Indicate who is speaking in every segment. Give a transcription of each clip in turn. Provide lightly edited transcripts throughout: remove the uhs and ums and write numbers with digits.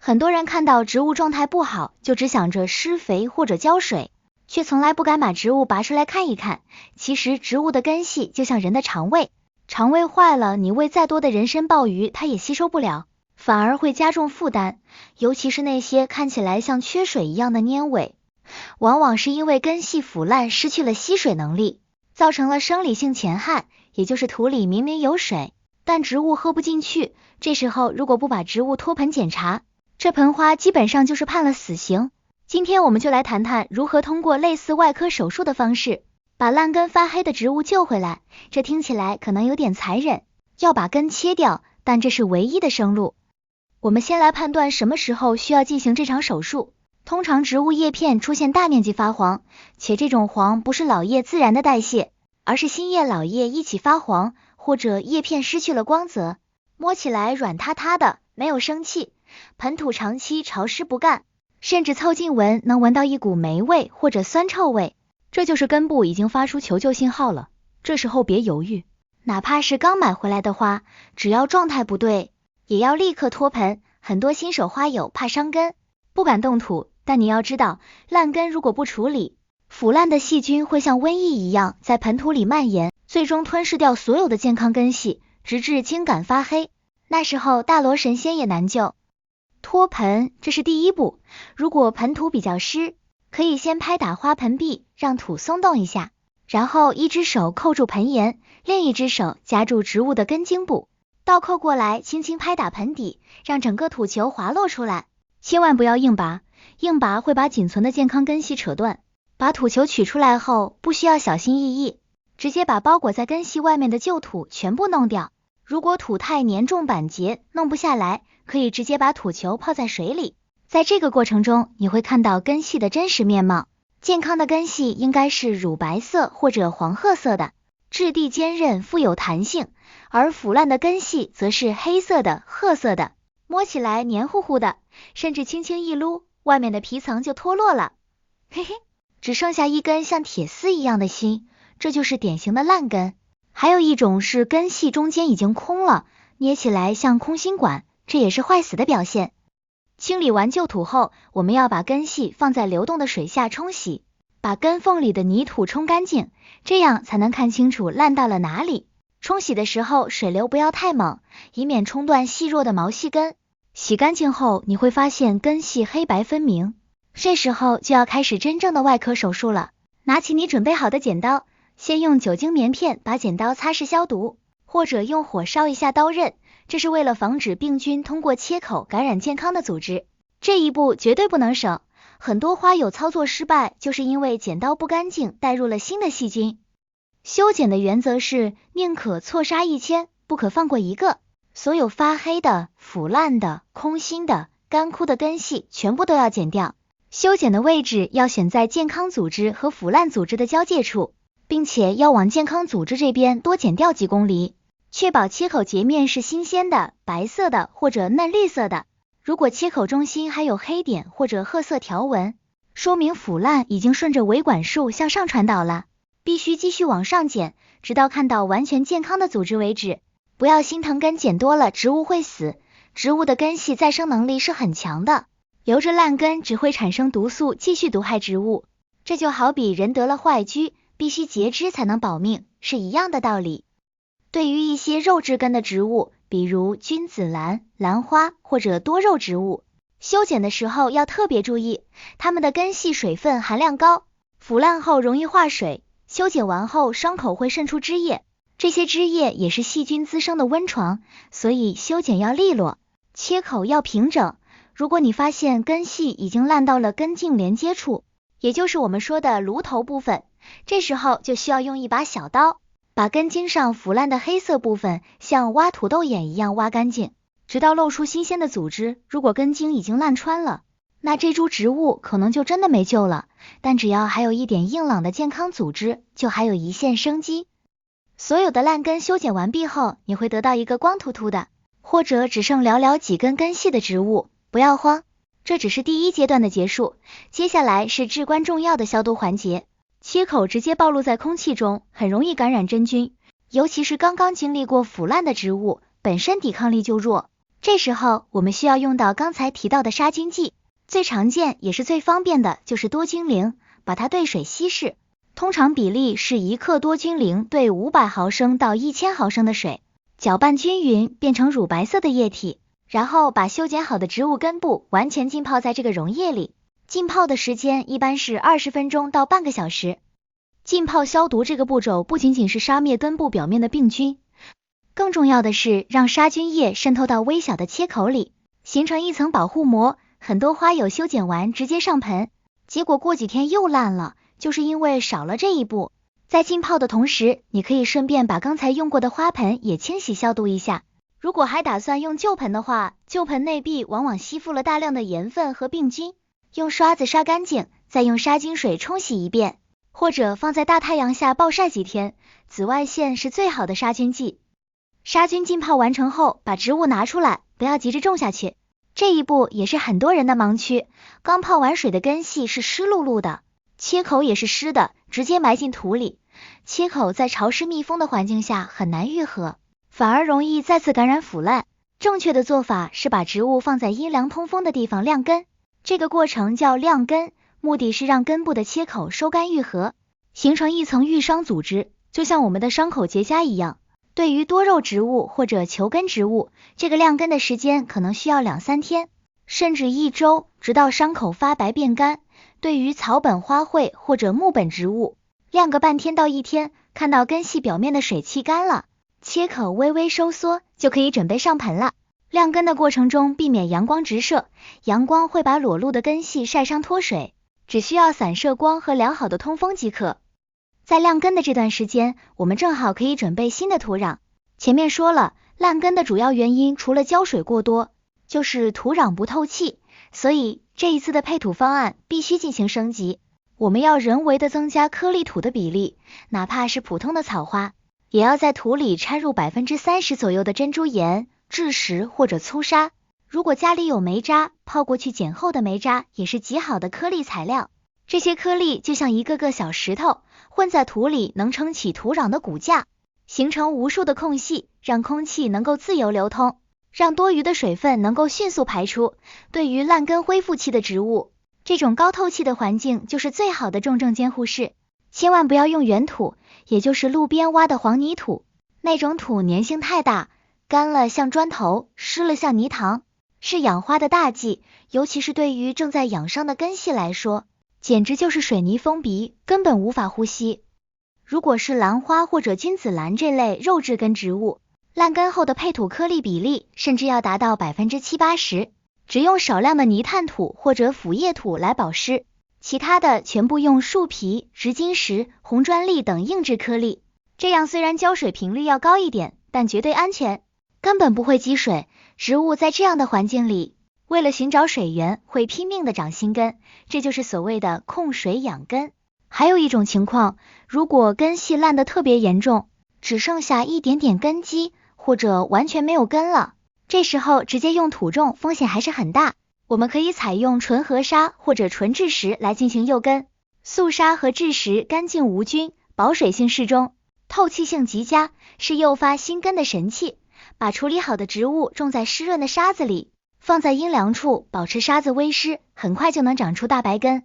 Speaker 1: 很多人看到植物状态不好，就只想着施肥或者浇水，却从来不敢把植物拔出来看一看。其实植物的根系就像人的肠胃，肠胃坏了，你喂再多的人参鲍鱼，它也吸收不了，反而会加重负担。尤其是那些看起来像缺水一样的粘尾，往往是因为根系腐烂，失去了吸水能力，造成了生理性钳焊，也就是土里明明有水，但植物喝不进去。这时候如果不把植物脱盆检查，这盆花基本上就是判了死刑。今天我们就来谈谈如何通过类似外科手术的方式，把烂根发黑的植物救回来。这听起来可能有点残忍，要把根切掉，但这是唯一的生路。我们先来判断什么时候需要进行这场手术。通常植物叶片出现大面积发黄，且这种黄不是老叶自然的代谢，而是新叶老叶一起发黄，或者叶片失去了光泽，摸起来软塌塌的，没有生气，盆土长期潮湿不干，甚至凑近闻能闻到一股霉味或者酸臭味，这就是根部已经发出求救信号了。这时候别犹豫，哪怕是刚买回来的花，只要状态不对，也要立刻脱盆。很多新手花友怕伤根，不敢动土，但你要知道，烂根如果不处理，腐烂的细菌会像瘟疫一样在盆土里蔓延，最终吞噬掉所有的健康根系，直至茎秆发黑，那时候大罗神仙也难救。脱盆，这是第一步。如果盆土比较湿，可以先拍打花盆壁，让土松动一下，然后一只手扣住盆沿，另一只手夹住植物的根茎部，倒扣过来，轻轻拍打盆底，让整个土球滑落出来。千万不要硬拔，硬拔会把仅存的健康根系扯断。把土球取出来后，不需要小心翼翼，直接把包裹在根系外面的旧土全部弄掉。如果土太粘重板结，弄不下来，可以直接把土球泡在水里。在这个过程中，你会看到根系的真实面貌。健康的根系应该是乳白色或者黄褐色的，质地坚韧，富有弹性，而腐烂的根系则是黑色的、褐色的，摸起来黏糊糊的，甚至轻轻一撸，外面的皮层就脱落了。嘿嘿，只剩下一根像铁丝一样的芯，这就是典型的烂根。还有一种是根系中间已经空了，捏起来像空心管，这也是坏死的表现。清理完旧土后，我们要把根系放在流动的水下冲洗，把根缝里的泥土冲干净，这样才能看清楚烂到了哪里。冲洗的时候水流不要太猛，以免冲断细弱的毛细根。洗干净后，你会发现根系黑白分明，这时候就要开始真正的外科手术了。拿起你准备好的剪刀，先用酒精棉片把剪刀擦拭消毒，或者用火烧一下刀刃，这是为了防止病菌通过切口感染健康的组织。这一步绝对不能省，很多花友操作失败，就是因为剪刀不干净，带入了新的细菌。修剪的原则是宁可错杀1000，不可放过一个。所有发黑的、腐烂的、空心的、干枯的根系全部都要剪掉。修剪的位置要选在健康组织和腐烂组织的交界处，并且要往健康组织这边多剪掉几公厘，确保切口截面是新鲜的、白色的或者嫩绿色的。如果切口中心还有黑点或者褐色条纹，说明腐烂已经顺着维管束向上传导了，必须继续往上剪，直到看到完全健康的组织为止。不要心疼根剪多了植物会死，植物的根系再生能力是很强的，留着烂根只会产生毒素，继续毒害植物。这就好比人得了坏疽，必须截肢才能保命，是一样的道理。对于一些肉质根的植物，比如君子兰、兰花或者多肉植物，修剪的时候要特别注意，它们的根系水分含量高，腐烂后容易化水，修剪完后伤口会渗出汁液，这些汁液也是细菌滋生的温床，所以修剪要利落，切口要平整。如果你发现根系已经烂到了根茎连接处，也就是我们说的颅头部分，这时候就需要用一把小刀，把根茎上腐烂的黑色部分像挖土豆眼一样挖干净，直到露出新鲜的组织。如果根茎已经烂穿了，那这株植物可能就真的没救了，但只要还有一点硬朗的健康组织，就还有一线生机。所有的烂根修剪完毕后，你会得到一个光秃秃的，或者只剩寥寥几根根系的植物。不要慌，这只是第一阶段的结束，接下来是至关重要的消毒环节。切口直接暴露在空气中，很容易感染真菌，尤其是刚刚经历过腐烂的植物，本身抵抗力就弱，这时候我们需要用到刚才提到的杀菌剂，最常见也是最方便的就是多菌灵，把它兑水稀释，通常比例是1克多菌灵兑500毫升到1000毫升的水，搅拌均匀变成乳白色的液体，然后把修剪好的植物根部完全浸泡在这个溶液里，浸泡的时间一般是20分钟到半个小时。浸泡消毒这个步骤不仅仅是杀灭根部表面的病菌，更重要的是让杀菌液渗透到微小的切口里，形成一层保护膜。很多花友修剪完直接上盆，结果过几天又烂了，就是因为少了这一步。在浸泡的同时，你可以顺便把刚才用过的花盆也清洗消毒一下。如果还打算用旧盆的话，旧盆内壁往往吸附了大量的盐分和病菌，用刷子刷干净，再用杀菌水冲洗一遍，或者放在大太阳下暴晒几天，紫外线是最好的杀菌剂。杀菌浸泡完成后，把植物拿出来，不要急着种下去。这一步也是很多人的盲区，刚泡完水的根系是湿漉漉的，切口也是湿的，直接埋进土里，切口在潮湿密封的环境下很难愈合，反而容易再次感染腐烂。正确的做法是把植物放在阴凉通风的地方晾根，这个过程叫晾根，目的是让根部的切口收干愈合，形成一层愈伤组织，就像我们的伤口结痂一样。对于多肉植物或者球根植物，这个晾根的时间可能需要2-3天，甚至1周，直到伤口发白变干。对于草本花卉或者木本植物，晾个半天到1天，看到根系表面的水汽干了，切口微微收缩，就可以准备上盆了。晾根的过程中避免阳光直射，阳光会把裸露的根系晒伤脱水，只需要散射光和良好的通风即可。在晾根的这段时间，我们正好可以准备新的土壤。前面说了，烂根的主要原因除了浇水过多，就是土壤不透气，所以这一次的配土方案必须进行升级。我们要人为的增加颗粒土的比例，哪怕是普通的草花，也要在土里掺入30%左右的珍珠岩、蛭石或者粗沙。如果家里有煤渣，泡过去碱后的煤渣也是极好的颗粒材料。这些颗粒就像一个个小石头，混在土里能撑起土壤的骨架，形成无数的空隙，让空气能够自由流通，让多余的水分能够迅速排出。对于烂根恢复期的植物，这种高透气的环境就是最好的重症监护室。千万不要用原土，也就是路边挖的黄泥土，那种土粘性太大，干了像砖头，湿了像泥塘，是养花的大忌，尤其是对于正在养伤的根系来说，简直就是水泥封鼻，根本无法呼吸。如果是兰花或者君子兰这类肉质根植物，烂根后的配土颗粒比例甚至要达到70-80%，只用少量的泥炭土或者腐叶土来保湿，其他的全部用树皮、直金石、红砖粒等硬质颗粒。这样虽然浇水频率要高一点，但绝对安全，根本不会积水。植物在这样的环境里，为了寻找水源，会拼命的长新根，这就是所谓的控水养根。还有一种情况，如果根系烂得特别严重，只剩下一点点根基，或者完全没有根了，这时候直接用土种风险还是很大。我们可以采用纯河沙或者纯质石来进行诱根。素沙和质石干净无菌，保水性适中，透气性极佳，是诱发新根的神器。把处理好的植物种在湿润的沙子里，放在阴凉处，保持沙子微湿，很快就能长出大白根。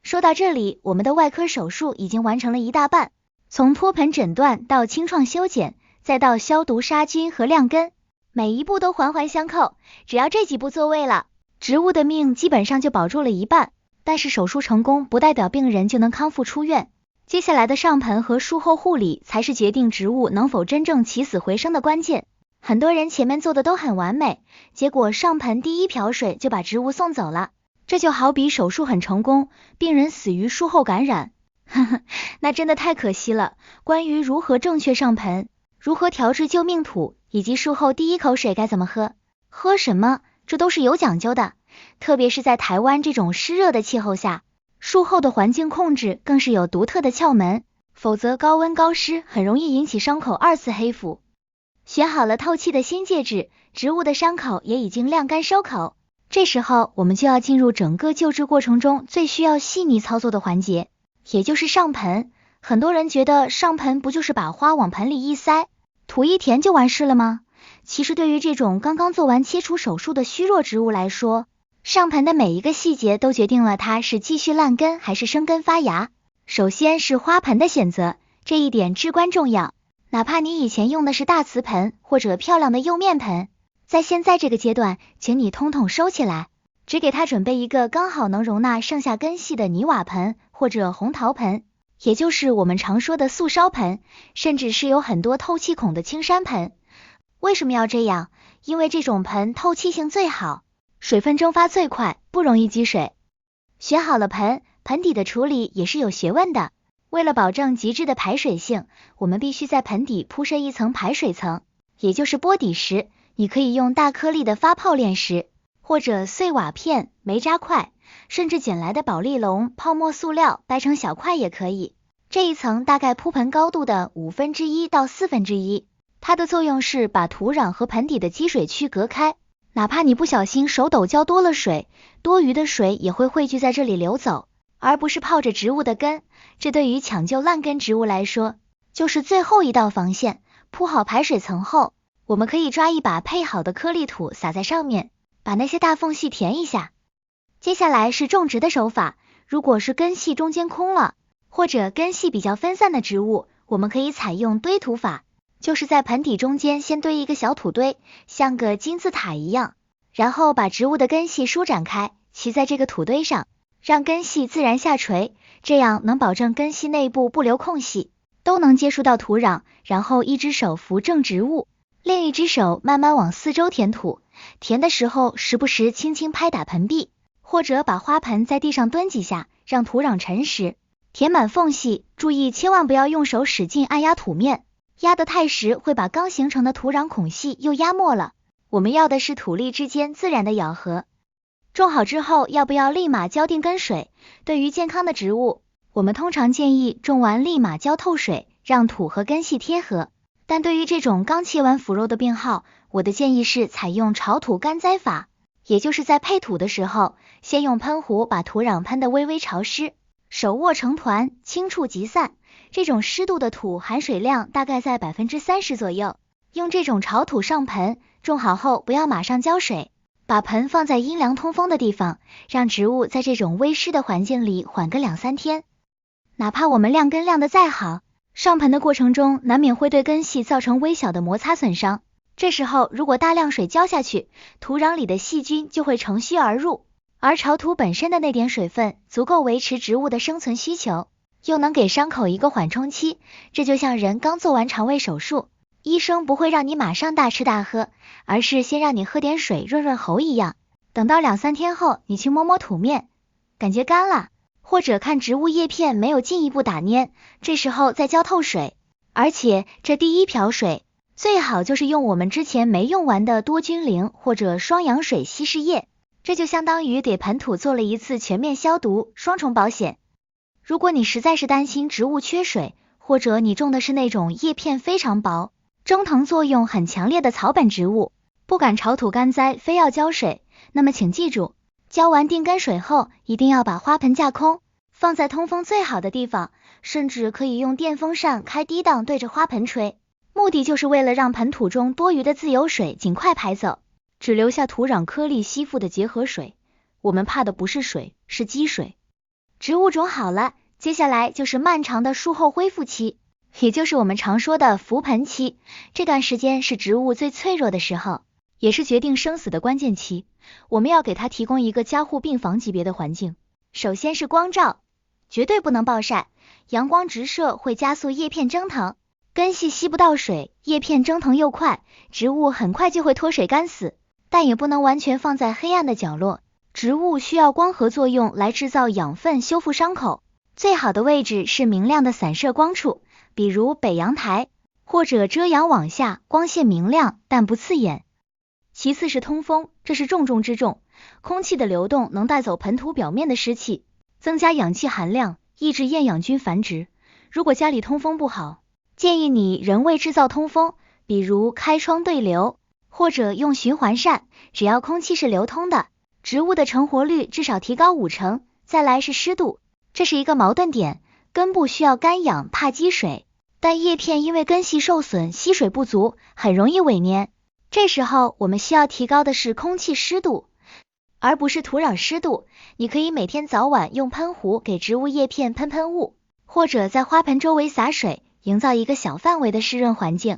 Speaker 1: 说到这里，我们的外科手术已经完成了一大半，从脱盆诊断到清创修剪，再到消毒杀菌和晾根，每一步都环环相扣。只要这几步做位了，植物的命基本上就保住了一半。但是手术成功不代表病人就能康复出院，接下来的上盆和术后护理才是决定植物能否真正起死回生的关键。很多人前面做的都很完美，结果上盆第一瓢水就把植物送走了。这就好比手术很成功，病人死于术后感染，那真的太可惜了。关于如何正确上盆，如何调制救命土，以及术后第一口水该怎么喝，喝什么，这都是有讲究的。特别是在台湾这种湿热的气候下，术后的环境控制更是有独特的窍门，否则高温高湿很容易引起伤口2次黑腐。选好了透气的新介质，植物的伤口也已经晾干收口，这时候我们就要进入整个救治过程中最需要细腻操作的环节，也就是上盆。很多人觉得上盆不就是把花往盆里一塞，土一填就完事了吗？其实对于这种刚刚做完切除手术的虚弱植物来说，上盆的每一个细节都决定了它是继续烂根还是生根发芽。首先是花盆的选择，这一点至关重要。哪怕你以前用的是大瓷盆或者漂亮的釉面盆，在现在这个阶段，请你统统收起来，只给它准备一个刚好能容纳剩下根系的泥瓦盆或者红陶盆，也就是我们常说的素烧盆，甚至是有很多透气孔的青山盆。为什么要这样？因为这种盆透气性最好，水分蒸发最快，不容易积水。选好了盆，盆底的处理也是有学问的。为了保证极致的排水性，我们必须在盆底铺设一层排水层，也就是波底石。你可以用大颗粒的发泡炼石，或者碎瓦片、煤渣块，甚至捡来的保丽龙、泡沫塑料掰成小块也可以。这一层大概铺盆高度的1/5到1/4，它的作用是把土壤和盆底的积水区隔开。哪怕你不小心手抖浇多了水，多余的水也会汇聚在这里流走，而不是泡着植物的根。这对于抢救烂根植物来说，就是最后一道防线。铺好排水层后，我们可以抓一把配好的颗粒土撒在上面，把那些大缝隙填一下。接下来是种植的手法，如果是根系中间空了，或者根系比较分散的植物，我们可以采用堆土法，就是在盆底中间先堆一个小土堆，像个金字塔一样，然后把植物的根系舒展开，骑在这个土堆上，让根系自然下垂，这样能保证根系内部不留空隙，都能接触到土壤。然后一只手扶正植物，另一只手慢慢往四周填土，填的时候时不时轻轻拍打盆壁，或者把花盆在地上蹲几下，让土壤沉实，填满缝隙。注意千万不要用手使劲按压土面，压得太实会把刚形成的土壤孔隙又压没了。我们要的是土粒之间自然的咬合。种好之后要不要立马浇定根水？对于健康的植物，我们通常建议种完立马浇透水，让土和根系贴合。但对于这种刚切完腐肉的病号，我的建议是采用潮土干栽法，也就是在配土的时候，先用喷壶把土壤喷得微微潮湿，手握成团，轻触即散。这种湿度的土含水量大概在 30% 左右。用这种潮土上盆，种好后不要马上浇水，把盆放在阴凉通风的地方，让植物在这种微湿的环境里缓个2-3天。哪怕我们晾根晾得再好，上盆的过程中难免会对根系造成微小的摩擦损伤，这时候如果大量水浇下去，土壤里的细菌就会乘虚而入，而潮土本身的那点水分足够维持植物的生存需求，又能给伤口一个缓冲期。这就像人刚做完肠胃手术，医生不会让你马上大吃大喝，而是先让你喝点水润润喉一样，等到2-3天后你去摸摸土面，感觉干了，或者看植物叶片没有进一步打蔫，这时候再浇透水。而且这第一瓢水最好就是用我们之前没用完的多菌灵或者双氧水稀释液，这就相当于给盆土做了一次全面消毒，双重保险。如果你实在是担心植物缺水，或者你种的是那种叶片非常薄，蒸腾作用很强烈的草本植物，不敢潮土干栽非要浇水，那么请记住，浇完定根水后一定要把花盆架空，放在通风最好的地方，甚至可以用电风扇开低档对着花盆吹，目的就是为了让盆土中多余的自由水尽快排走，只留下土壤颗粒吸附的结合水。我们怕的不是水，是积水。植物种好了，接下来就是漫长的术后恢复期，也就是我们常说的扶盆期。这段时间是植物最脆弱的时候，也是决定生死的关键期。我们要给它提供一个加护病房级别的环境。首先是光照，绝对不能暴晒，阳光直射会加速叶片蒸腾，根系吸不到水，叶片蒸腾又快，植物很快就会脱水干死。但也不能完全放在黑暗的角落，植物需要光合作用来制造养分修复伤口，最好的位置是明亮的散射光处，比如北阳台，或者遮阳网下，光线明亮但不刺眼。其次是通风，这是重中之重，空气的流动能带走盆土表面的湿气，增加氧气含量，抑制厌氧菌繁殖。如果家里通风不好，建议你人为制造通风，比如开窗对流，或者用循环扇，只要空气是流通的，植物的成活率至少提高50%。再来是湿度，这是一个矛盾点，根部需要干养怕积水，但叶片因为根系受损吸水不足，很容易萎蔫。这时候我们需要提高的是空气湿度，而不是土壤湿度。你可以每天早晚用喷壶给植物叶片喷喷雾，或者在花盆周围洒水，营造一个小范围的湿润环境。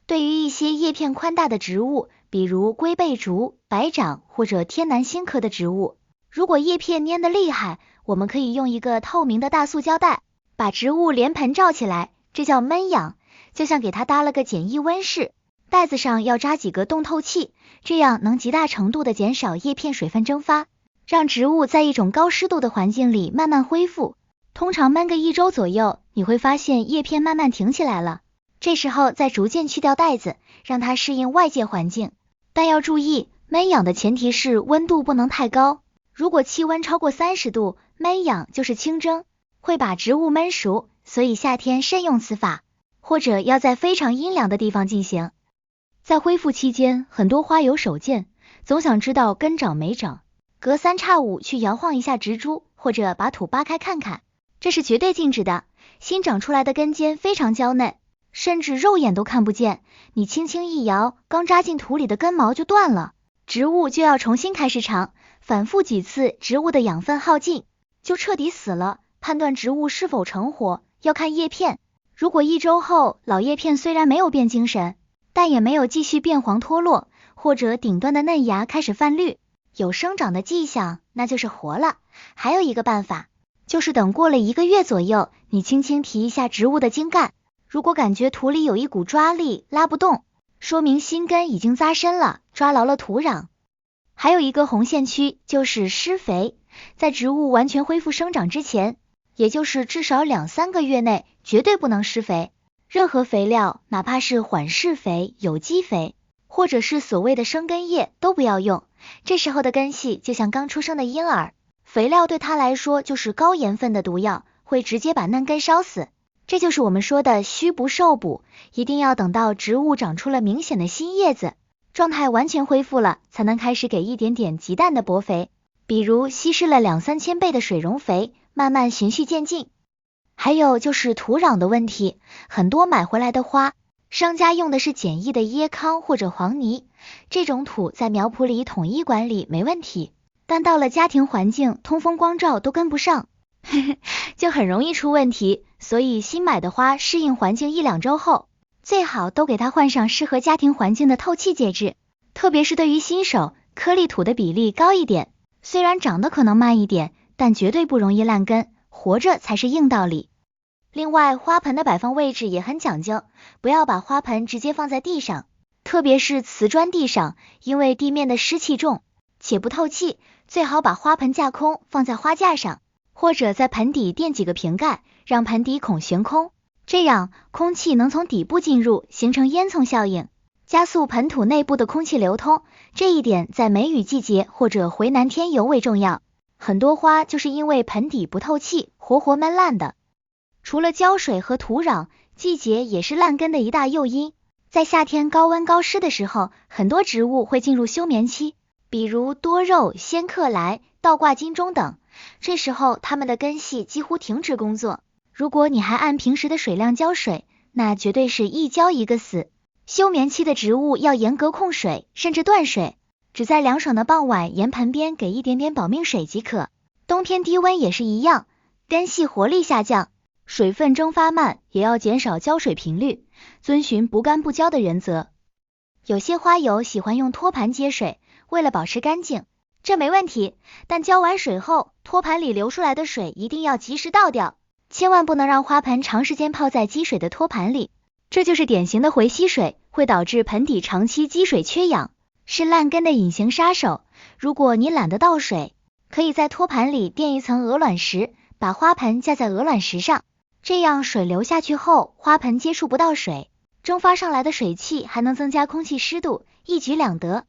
Speaker 1: 对于一些叶片宽大的植物，比如龟背竹、白掌或者天南星科的植物，如果叶片粘得厉害，我们可以用一个透明的大塑胶袋把植物连盆罩起来，这叫闷养，就像给它搭了个简易温室。袋子上要扎几个洞透气，这样能极大程度的减少叶片水分蒸发，让植物在一种高湿度的环境里慢慢恢复。通常闷个1周左右，你会发现叶片慢慢挺起来了。这时候再逐渐去掉袋子，让它适应外界环境。但要注意，闷养的前提是温度不能太高，如果气温超过30度，闷养就是清蒸，会把植物闷熟，所以夏天慎用此法，或者要在非常阴凉的地方进行。在恢复期间，很多花友手贱，总想知道根长没长，隔3差5去摇晃一下植株，或者把土扒开看看，这是绝对禁止的。新长出来的根尖非常娇嫩，甚至肉眼都看不见，你轻轻一摇，刚扎进土里的根毛就断了，植物就要重新开始长，反复几次，植物的养分耗尽，就彻底死了。判断植物是否成活，要看叶片，如果1周后老叶片虽然没有变精神，但也没有继续变黄脱落，或者顶端的嫩芽开始泛绿，有生长的迹象，那就是活了。还有一个办法，就是等过了1个月左右，你轻轻提一下植物的茎干，如果感觉土里有一股抓力，拉不动，说明新根已经扎深了，抓牢了土壤。还有一个红线区，就是施肥，在植物完全恢复生长之前，也就是至少2-3个月内，绝对不能施肥。任何肥料，哪怕是缓释肥、有机肥，或者是所谓的生根液，都不要用。这时候的根系就像刚出生的婴儿，肥料对它来说就是高盐分的毒药，会直接把嫩根烧死。这就是我们说的虚不受补，一定要等到植物长出了明显的新叶子，状态完全恢复了，才能开始给一点点极淡的薄肥，比如稀释了2-3千倍的水溶肥，慢慢循序渐进。还有就是土壤的问题，很多买回来的花，商家用的是简易的椰糠或者黄泥，这种土在苗圃里统一管理没问题，但到了家庭环境，通风光照都跟不上，就很容易出问题。所以新买的花适应环境1-2周后，最好都给它换上适合家庭环境的透气介质，特别是对于新手，颗粒土的比例高一点，虽然长得可能慢一点，但绝对不容易烂根，活着才是硬道理。另外，花盆的摆放位置也很讲究，不要把花盆直接放在地上，特别是瓷砖地上，因为地面的湿气重，且不透气，最好把花盆架空，放在花架上，或者在盆底垫几个瓶盖，让盆底孔悬空，这样空气能从底部进入，形成烟囱效应，加速盆土内部的空气流通，这一点在梅雨季节或者回南天尤为重要。很多花就是因为盆底不透气，活活闷烂的。除了浇水和土壤，季节也是烂根的一大诱因。在夏天高温高湿的时候，很多植物会进入休眠期，比如多肉、仙客来、倒挂金钟等，这时候它们的根系几乎停止工作。如果你还按平时的水量浇水，那绝对是一浇一个死。休眠期的植物要严格控水，甚至断水，只在凉爽的傍晚沿盆边给一点点保命水即可。冬天低温也是一样，根系活力下降，水分蒸发慢，也要减少浇水频率，遵循不干不浇的原则。有些花友喜欢用托盘接水，为了保持干净，这没问题，但浇完水后，托盘里流出来的水一定要及时倒掉，千万不能让花盆长时间泡在积水的托盘里，这就是典型的回吸水，会导致盆底长期积水缺氧，是烂根的隐形杀手。如果你懒得倒水，可以在托盘里垫一层鹅卵石，把花盆架在鹅卵石上，这样水流下去后，花盆接触不到水，蒸发上来的水汽还能增加空气湿度，一举两得。